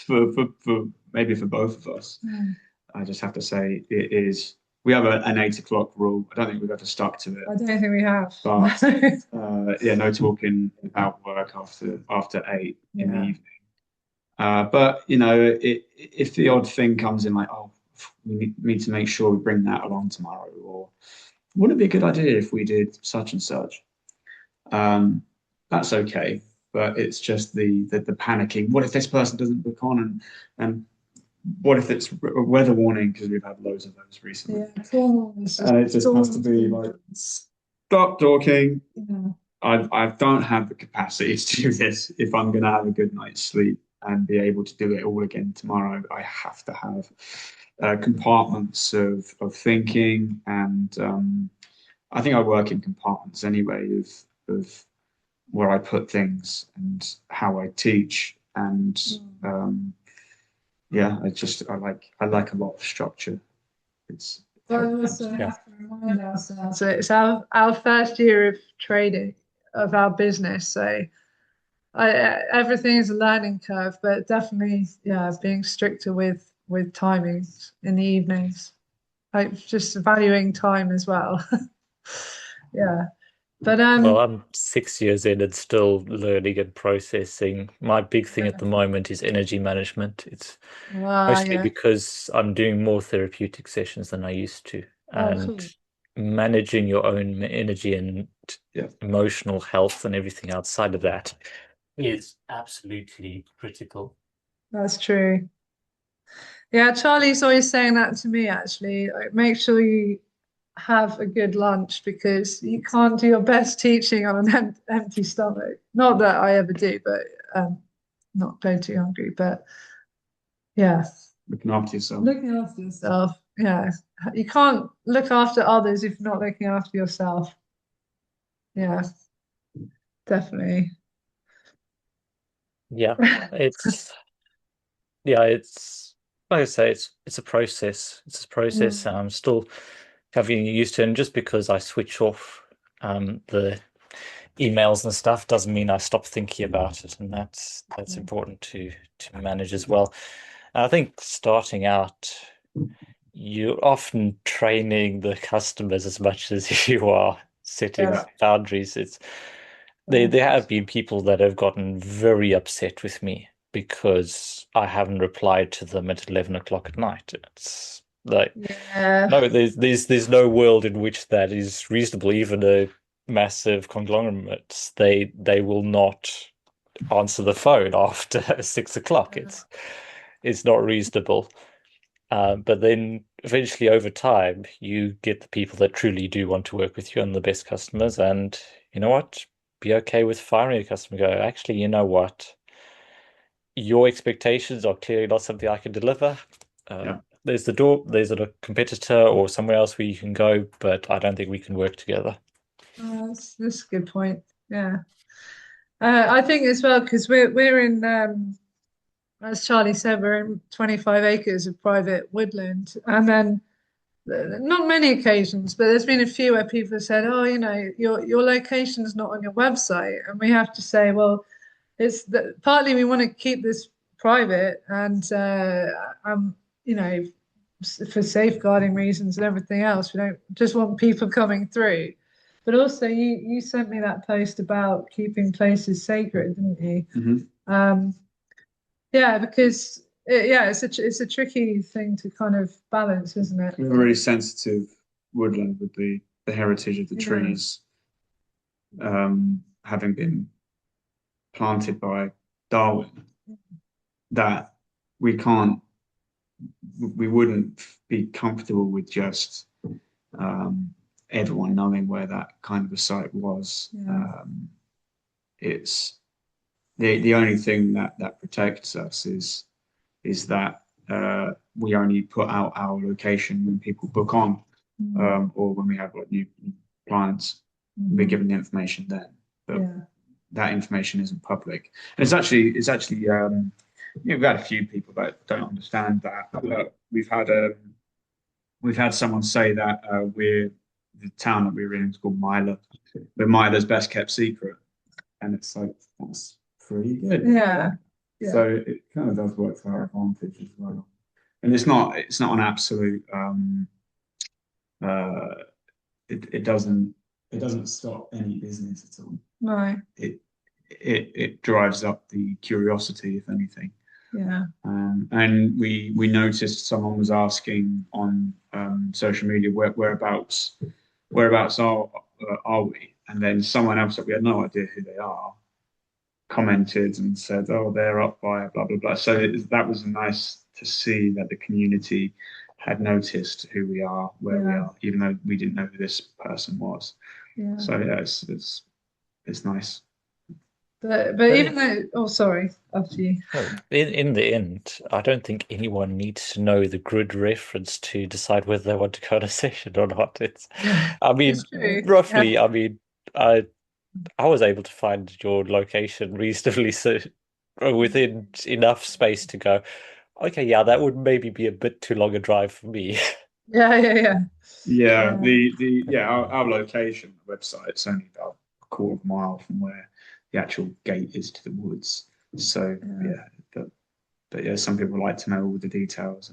for maybe for both of us. mm. I just have to say it is. We have an 8 o'clock rule. I don't think we've ever stuck to it, I don't think we have. but yeah, no talking about work after 8 in the Yeah. evening. But you know, if the odd thing comes in, like, oh, we need to make sure we bring that along tomorrow, or wouldn't it be a good idea if we did such and such? Um, that's okay, but it's just the panicking. What if this person doesn't book on, and what if it's a weather warning because we've had loads of those recently, Yeah, Cornwall was just and it just has to storms. be like, stop talking. Yeah. I don't have the capacity to do this. If I'm going to have a good night's sleep and be able to do it all again tomorrow, I have to have compartments of thinking, and I think I work in compartments anyway of where I put things and how I teach, and Mm. yeah, I like a lot of structure. It's But we helps also me. Yeah. have to remind ourselves that it's our first year of trading of our business. So everything is a learning curve, but definitely, yeah, being stricter with timings in the evenings. Like just valuing time as well. Yeah. But Well, I'm 6 years in and still learning and processing. My big thing at the yeah. moment is energy management. It's mostly Yeah. because I'm doing more therapeutic sessions than I used to, Oh, and cool. managing your own energy and Yeah, emotional health and everything outside of that is absolutely critical. That's true. Yeah, Charlie's always saying that to me actually. Like, make sure you have a good lunch because you can't do your best teaching on an empty stomach. Not that I ever do, but not go too hungry. But yeah, looking after yourself. looking after yourself. Yeah, you can't look after others if you're not looking after yourself. Yeah, definitely. Yeah, it's it's like I say, it's a process. It's a process. Mm, I'm still having used to, and just because I switch off the emails and stuff doesn't mean I stop thinking about it, and that's yeah, important to manage as well. And I think starting out, you're often training the customers as much as you are setting yes, Yeah, boundaries. It's there have been people that have gotten very upset with me because I haven't replied to them at 11 o'clock at night. It's like, yeah, no, there's no world in which that is reasonable. Even a massive conglomerate, they will not answer the phone after 6 o'clock. It's not reasonable. But then eventually over time, you get the people that truly do want to work with you and the best customers. And you know what? Be okay with firing a customer. Go, actually, you know what? Your expectations are clearly not something I can deliver. yeah. There's the door, there's a competitor or somewhere else where you can go, but I don't think we can work together. that's a good point. Yeah, I think as well because we're in as Charlie said, we're in 25 acres of private woodland, and then not many occasions, but there's been a few where people have said, "Oh, your location's not on your website," and we have to say, "Well, it's that partly we want to keep this private, and you know, for safeguarding reasons and everything else, we don't just want people coming through." But also, you sent me that post about keeping places sacred, didn't you? Hmm. Um, Yeah, because it's a tricky thing to kind of balance, isn't it? We have a really sensitive woodland with the heritage of the Yeah, trees, having been planted by Darwin, that we can't, we wouldn't be comfortable with just um, everyone knowing where that kind of a site was. yeah, It's the only thing that protects us is that we only put out our location when people book on, mm, or when we have like new clients, we're mhm, given the information then. But yeah, that information isn't public. And it's actually we've had a few people that don't understand that. We've had someone say that we're the town that we're in is called Myla. We're Myla's best kept secret, and it's like that's pretty good. yeah, yeah, So it kind of does work to our advantage as well. And it's not an absolute uh, it doesn't stop any business at all. no, It it drives up the curiosity, if anything. yeah, And we noticed someone was asking on social media whereabouts are we? And then someone else that we had no idea who they are commented and said, "Oh, they're up by blah blah blah." So that was nice to see that the community had noticed who we are, where we yeah, are, even though we didn't know who this person was. yeah. So yeah, it's nice. But But even though, oh, sorry, after you. in the end, I don't think anyone needs to know the grid reference to decide whether they want to go on a session or not. Yeah, I mean, it's true. Yeah, roughly, I mean, I was able to find your location reasonably within enough space to go, okay, yeah, that would maybe be a bit too long a drive for me. yeah, yeah, yeah. Yeah, Yeah. our location, the website, it's only about a quarter of a mile from where the actual gate is to the woods. So Yeah. yeah, but yeah, some people like to know all the details.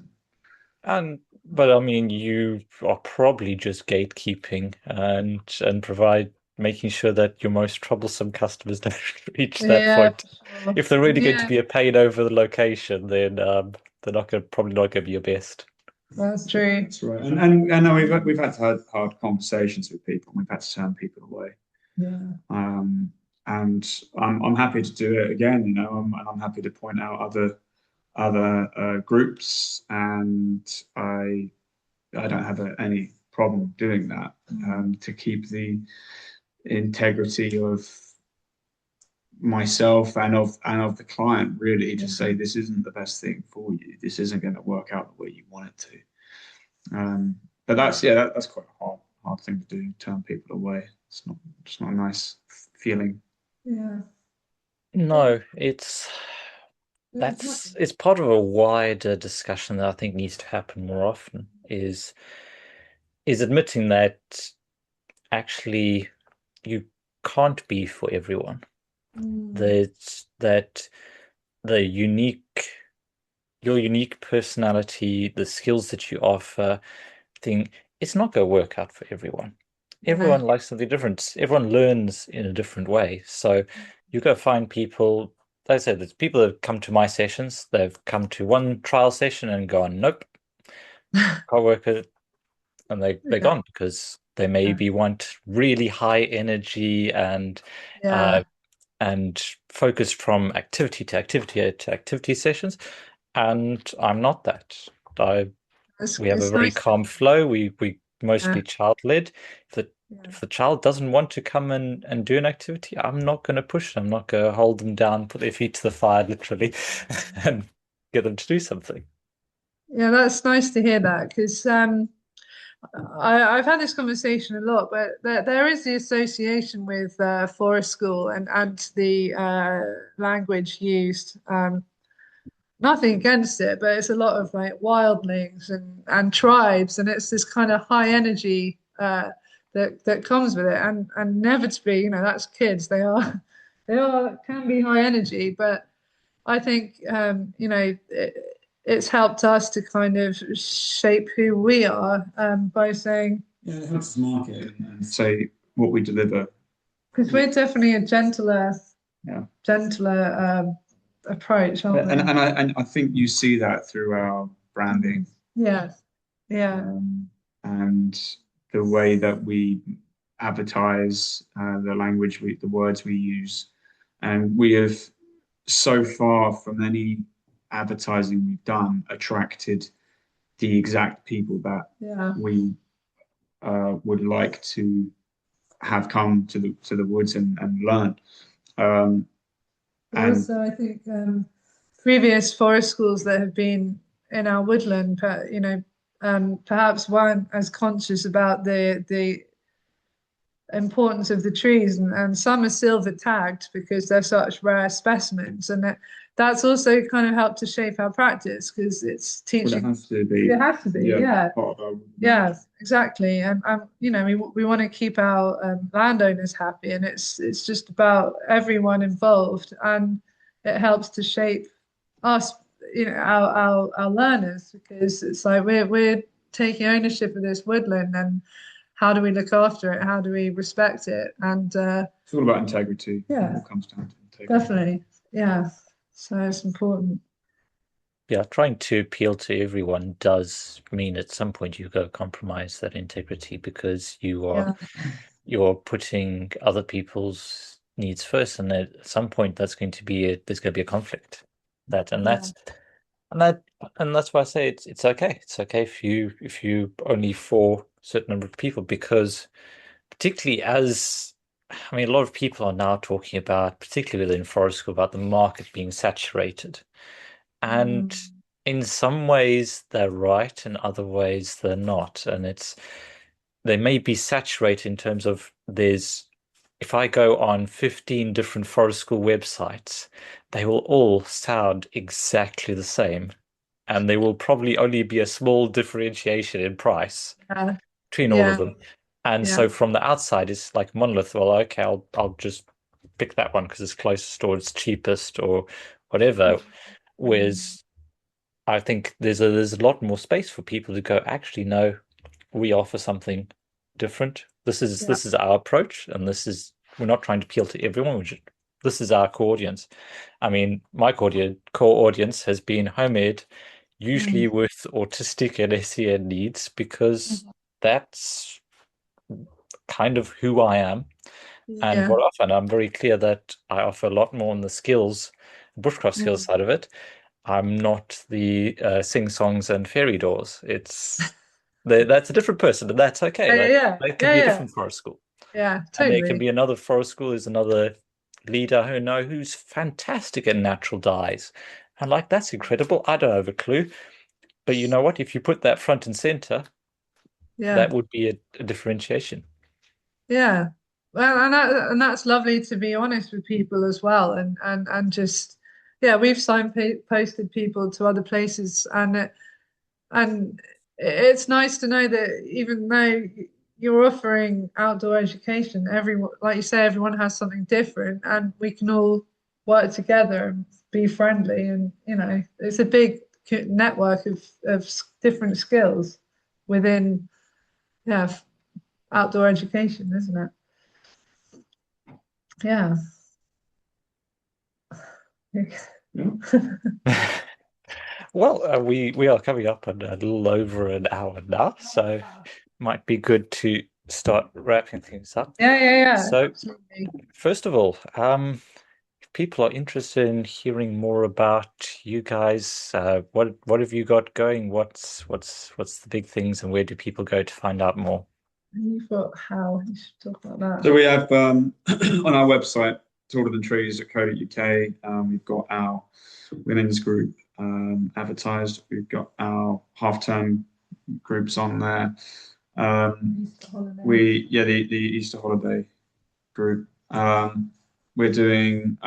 And But I mean, you are probably just gatekeeping and provide making sure that your most troublesome customers don't reach that Yeah, point. for sure. If they're really going to Yeah, be a pain over the location, then they're not going probably not going to be your best. that's true. that's right. And we've had to have hard conversations with people. And we've had to turn people away. Yeah. Um, and I'm happy to do it again. And I'm happy to point out other groups, and I don't have any problem doing that, Mm. to keep the integrity of myself and of the client, really, to Yeah. say this isn't the best thing for you. This isn't going to work out the way you want it to. But that's quite a hard thing to do. Turn people away. It's not a nice feeling. Yeah. Yeah. No, Yeah, exactly. it's part of a wider discussion that I think needs to happen more often is admitting that actually you can't be for everyone. Mm. That the your unique personality, the skills that you offer, thing, it's not going to work out for everyone. No. Everyone likes something different. Everyone learns in a different way. So you go find people, like I said, there's people that have come to my sessions, they've come to one trial session and gone, nope, can't work it, and they're Yeah. gone because they maybe want really high energy uh, Yeah. and focused from activity to activity sessions. And I'm not that. I we have a It's very nice to, calm flow. We yeah. mostly child led. If the Yeah. if the child doesn't want to come and do an activity, I'm not going to push them. I'm not going to hold them down, put their feet to the fire, literally, and get them to do something. Yeah, that's nice to hear that because I've had this conversation a lot, but there is the association with forest school and the language used. Nothing against it, but it's a lot of like wildlings and tribes, and it's this kind of high energy that comes with it. And inevitably, that's kids. They are they are can be high energy, but I think it's helped us to kind of shape who we are by saying Yeah, it helps us market and say what we deliver. because we're definitely a gentler Yeah. gentler approach, aren't they? And I think you see that through our branding, Yeah, yeah, and the way that we advertise, the language, the words we use, and we have so far from any advertising we've done attracted the exact people that yeah. we would like to have come to the woods and learn. Um, and Also, I think previous forest schools that have been in our woodland, perhaps weren't as conscious about the importance of the trees, and some are silver tagged because they're such rare specimens, and that's also kind of helped to shape our practice because it's well, it teaching. has to be, It has to be, yeah, yeah. part of our Yeah, exactly. And we want to keep our landowners happy, and it's just about everyone involved, and it helps to shape us, our learners, because it's like we're taking ownership of this woodland, and how do we look after it? How do we respect it? And It's all about integrity. It yeah, all comes down to integrity. definitely, yeah. So it's important. Yeah, trying to appeal to everyone does mean at some point you go compromise that integrity because Yeah, you're putting other people's needs first, and at some point there's going to be a conflict. That and yeah, that's and that and that's why I say it's okay. It's okay if you only for a certain number of people because particularly as I mean a lot of people are now talking about, particularly within forest school, about the market being saturated. And mm, in some ways they're right, in other ways they're not. And they may be saturated in terms of if I go on 15 different forest school websites, they will all sound exactly the same. And there will probably only be a small differentiation in price yeah, between all of yeah, them. And yeah, so from the outside, it's like monolith. Well, okay, I'll just pick that one because it's closest or it's cheapest or whatever. Whereas I think there's a lot more space for people to go, actually, no, we offer something different. yeah, This is our approach, and we're not trying to appeal to everyone. This is our core audience. I mean, my core audience has been homemade, usually mm, with autistic and SEN needs, because that's kind of who I am and yeah, what I offer. And I'm very clear that I offer a lot more on the bushcraft skills mm, side of it. I'm not the sing songs and fairy doors. That's a different person, and that's okay. yeah, yeah, That can yeah, be a yeah, different forest school, yeah, and there can totally. be another forest school. Is another leader who know who's fantastic at natural dyes, and like that's incredible. I don't have a clue, but you know what? If you put that front and center, Yeah, that would be a differentiation. yeah. Well, and that's lovely to be honest with people as well, and just yeah, we've posted people to other places, and it's nice to know that even though you're offering outdoor education, everyone, like you say, everyone has something different, and we can all work together and be friendly, and it's a big network of different skills within yeah outdoor education, isn't it? Yeah. Yeah. Well, we are coming up on a little over an hour now, so might be good to start wrapping things up. Yeah, yeah, yeah, So, absolutely. first of all, if people are interested in hearing more about you guys, what have you got going? What's the big things, and where do people go to find out more? You thought how you should talk about So that. we have on our website, taller than trees.co.uk, we've got our women's group advertised. We've got our half-term groups on there. Easter holiday. The Easter holiday group. We're doing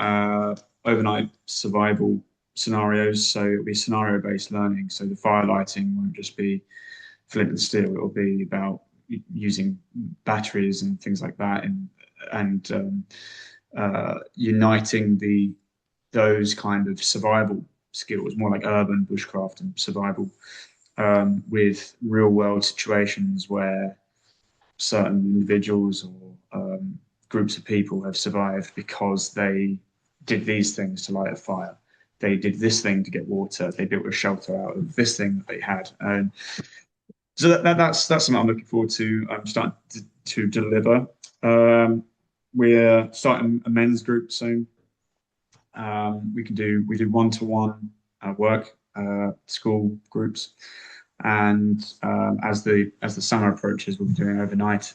overnight survival scenarios, so it'll be scenario-based learning. So the firelighting won't just be flint and steel; it'll be about using batteries and things like that, and uniting those kind of survival skills, more like urban bushcraft and survival, with real world situations where certain individuals or groups of people have survived because they did these things to light a fire. they did this thing to get water. They built a shelter out of this thing that they had, and so that's something I'm looking forward to. I'm starting to deliver. We're starting a men's group soon. We do one-to-one work school groups, and as the summer approaches, we'll be doing overnight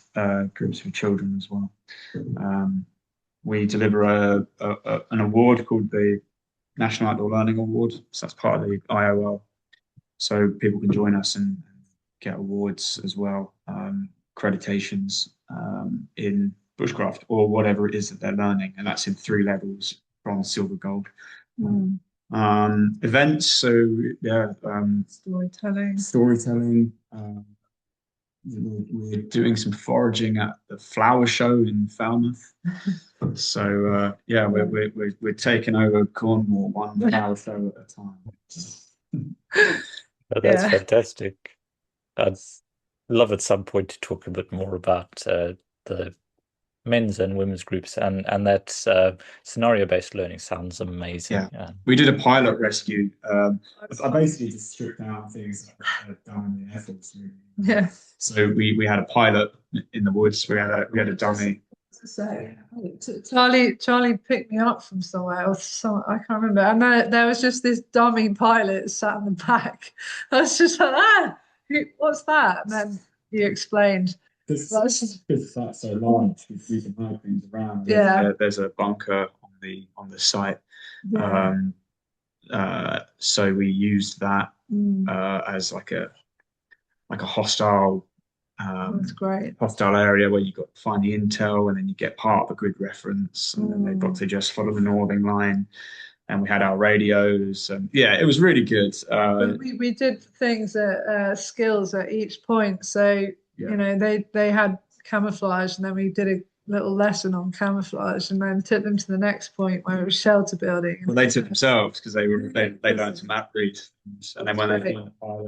groups for children as well. We deliver an award called the National Outdoor Learning Award. So that's part of the IOL. So people can join us and get awards as well, accreditations in bushcraft or whatever it is that they're learning, and that's in 3 levels: bronze, silver, gold. Mm. Events, so yeah, storytelling. We're doing some foraging at the flower show in Falmouth. So yeah, we're taking over Cornwall one flower show at a time. Oh, that's Yeah. fantastic. I'd love at some point to talk a bit more about the men's and women's groups, and that scenario-based learning sounds amazing. Yeah, we did a pilot rescue. I basically just stripped down things that I'd done in the Air Force. Yeah. So we had a pilot in the woods. We had a dummy. So Charlie picked me up from somewhere, or I can't remember. And there was just this dummy pilot sat in the back. I was just like, what's that? And then he explained. Because that's so large, we can move things around. Yeah. There's a bunker on the site. Yeah. So we used that as like a hostile That's great. hostile area where you got to find the intel, and then you get part of a grid reference, and then they've got to just follow the northing line. And we had our radios, and yeah, it was really good. We did things at skills at each point. So you know, they had camouflage, and then we did a little lesson on camouflage, and then took them to the next point where it was shelter building. Well, they took themselves because they learned to map read, and then when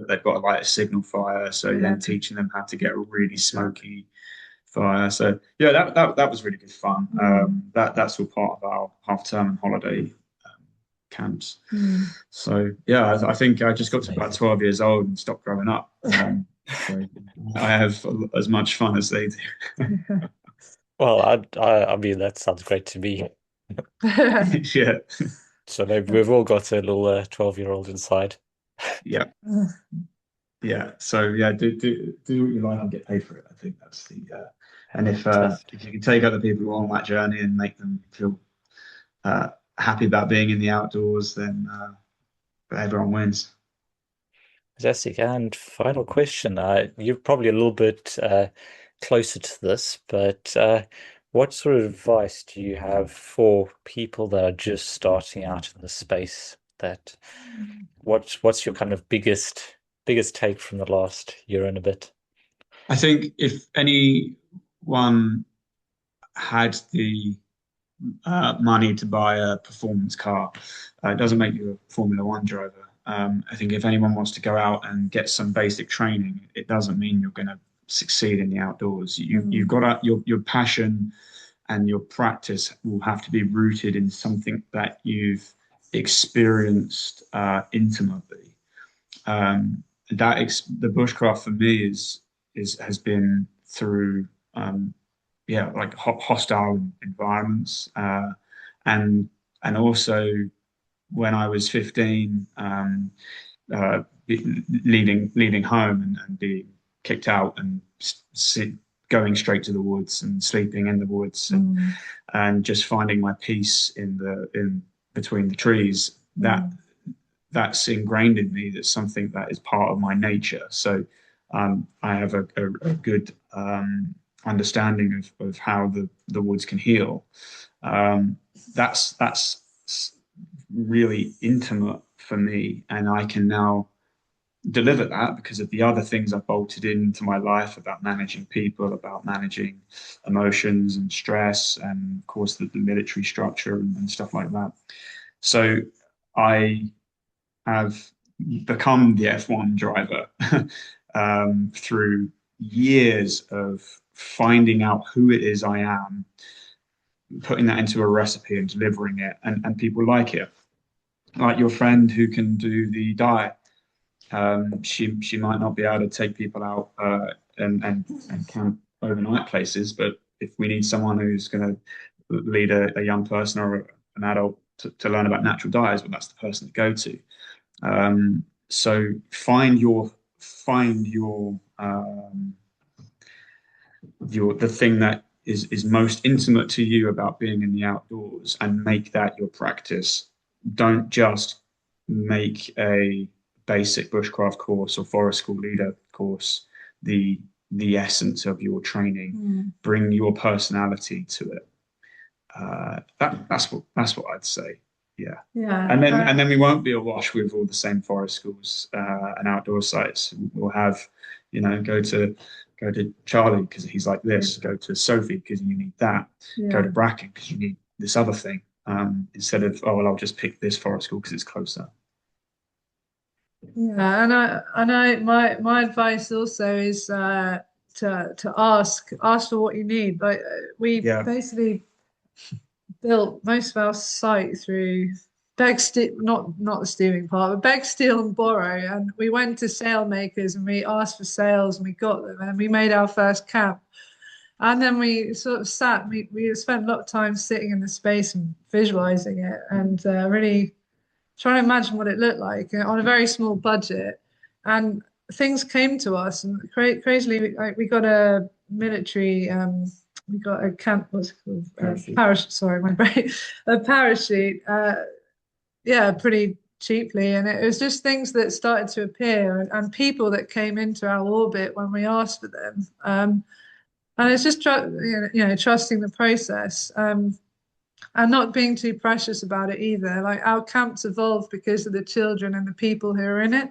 they've got like a signal fire, so then teaching them how to get a really smoky fire. So yeah, that was really good fun. That's all part of our half-term and holiday camps. So yeah, I think I just got to about 12 years old and stopped growing up. So I have as much fun as they do. Well, I mean, that sounds great to me. Yeah. So maybe we've all got a little 12-year-old inside. Yeah. Yeah. So yeah, do what you like and get paid for it. I think that's the and if you can take other people on that journey and make them feel happy about being in the outdoors, then everyone wins. Fantastic. And final question. You're probably a little bit closer to this, but what sort of advice do you have for people that are just starting out in the space? What's your kind of biggest take from the last year and a bit? I think if anyone had the money to buy a performance car, it doesn't make you a Formula One driver. I think if anyone wants to go out and get some basic training, it doesn't mean you're going to succeed in the outdoors. You've got your passion and your practice will have to be rooted in something that you've experienced intimately. The bushcraft for me has been through like hostile environments, and also when I was 15, leaving home and being kicked out and going straight to the woods and sleeping in the woods and just finding my peace in between the trees. That's ingrained in me. That's something that is part of my nature. So I have a good understanding of how the woods can heal. That's really intimate for me, and I can now deliver that because of the other things I've bolted into my life about managing people, about managing emotions and stress, and of course the military structure and stuff like that. So I have become the F1 driver through years of finding out who it is I am, putting that into a recipe and delivering it, and people like it. like your friend who can do the dye. She might not be able to take people out and camp overnight places, but if we need someone who's going to lead a young person or an adult to learn about natural dyes, well, that's the person to go to. So find your the thing that is most intimate to you about being in the outdoors and make that your practice. Don't just make a basic bushcraft course or forest school leader course the essence of your training. Bring your personality to it. That's what I'd say. Yeah. Yeah. And then we won't be awash with all the same forest schools and outdoor sites. We'll have, go to Charlie because he's like this. Go to Sophie because you need that. Go to Bracken because you need this other thing. Instead of, oh well, I'll just pick this forest school because it's closer. Yeah, my advice also is to ask for what you need. Like we basically built most of our site through beg steel, not the stealing part, but beg, steal, and borrow. And we went to sailmakers and we asked for sails and we got them, and we made our first camp. And then we sort of we spent a lot of time sitting in the space and visualizing it and really trying to imagine what it looked like on a very small budget. And things came to us, and crazily, we got a military, we got a camp, what's it called? Parachute, sorry, my brain, a parachute, yeah, pretty cheaply. And it was just things that started to appear and people that came into our orbit when we asked for them. And it's just, trusting the process. And not being too precious about it either. Like our camps evolved because of the children and the people who are in it.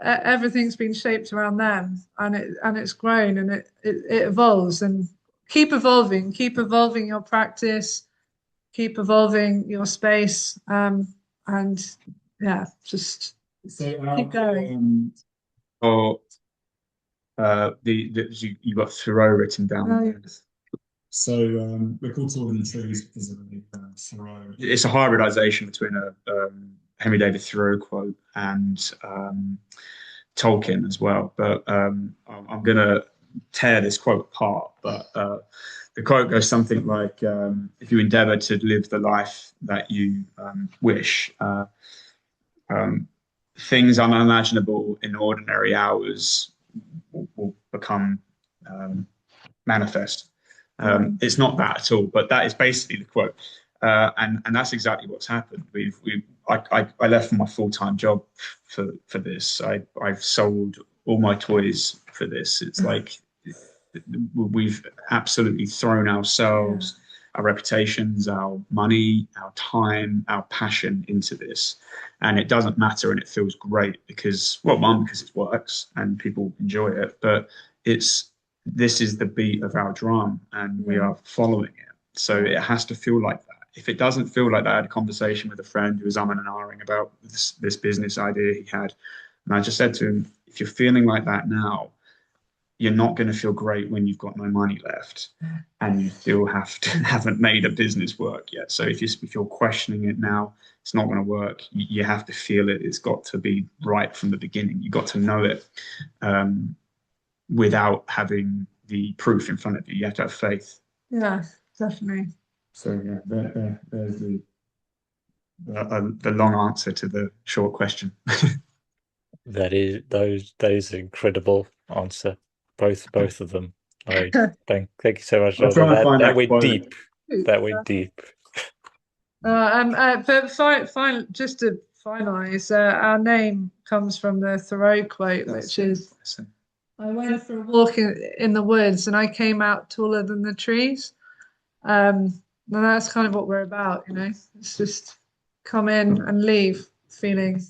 Everything's been shaped around them, and it's grown and it evolves. And keep evolving your practice, keep evolving your space, and yeah, just keep going. Or you got Thoreau written down. Oh, yes. So we're called Tall in the Trees because of the Thoreau. It's a hybridization between a Henry David Thoreau quote and Tolkien as well. But I'm going to tear this quote apart. But the quote goes something like, if you endeavor to live the life that you wish, things unimaginable in ordinary hours will become manifest. It's not that at all, but that is basically the quote. And that's exactly what's happened. I left my full-time job for this. I've sold all my toys for this. It's like we've absolutely thrown ourselves, our reputations, our money, our time, our passion into this. And it doesn't matter, and it feels great because, well, one, because it works and people enjoy it, but this is the beat of our drum and we are following it. So it has to feel like that. If it doesn't feel like that, I had a conversation with a friend who was umming and ahhing about this business idea he had. And I just said to him, if you're feeling like that now, you're not going to feel great when you've got no money left and you still haven't made a business work yet. So if you're questioning it now, it's not going to work. You have to feel it. It's got to be right from the beginning. You've got to know it without having the proof in front of you. You have to have faith. Yeah, definitely. So yeah, there's the long answer to the short question. That is incredible answer. Both of them. Thank you so much. That went deep. That went deep. But just to finalize, our name comes from the Thoreau quote, which is, I went for a walk in the woods and I came out taller than the trees. And that's kind of what we're about, It's just come in and leave feeling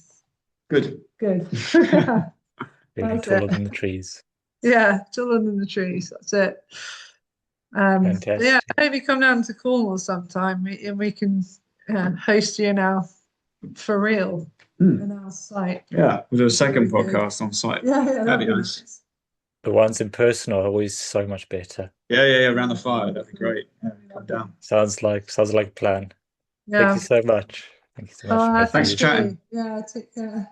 good. Feeling taller than the trees. Yeah, taller than the trees. That's it. Fantastic. Yeah, maybe come down to Cornwall sometime and we can host you now for real in our site. Yeah, we'll do a second podcast on site. Yeah, that'd be nice. The ones in person are always so much better. Yeah, around the fire. That'd be great. Yeah, come down. Sounds like a plan. Yeah. Thank you so much. Thank you so much, both of Thanks for you. chatting. Yeah, take care.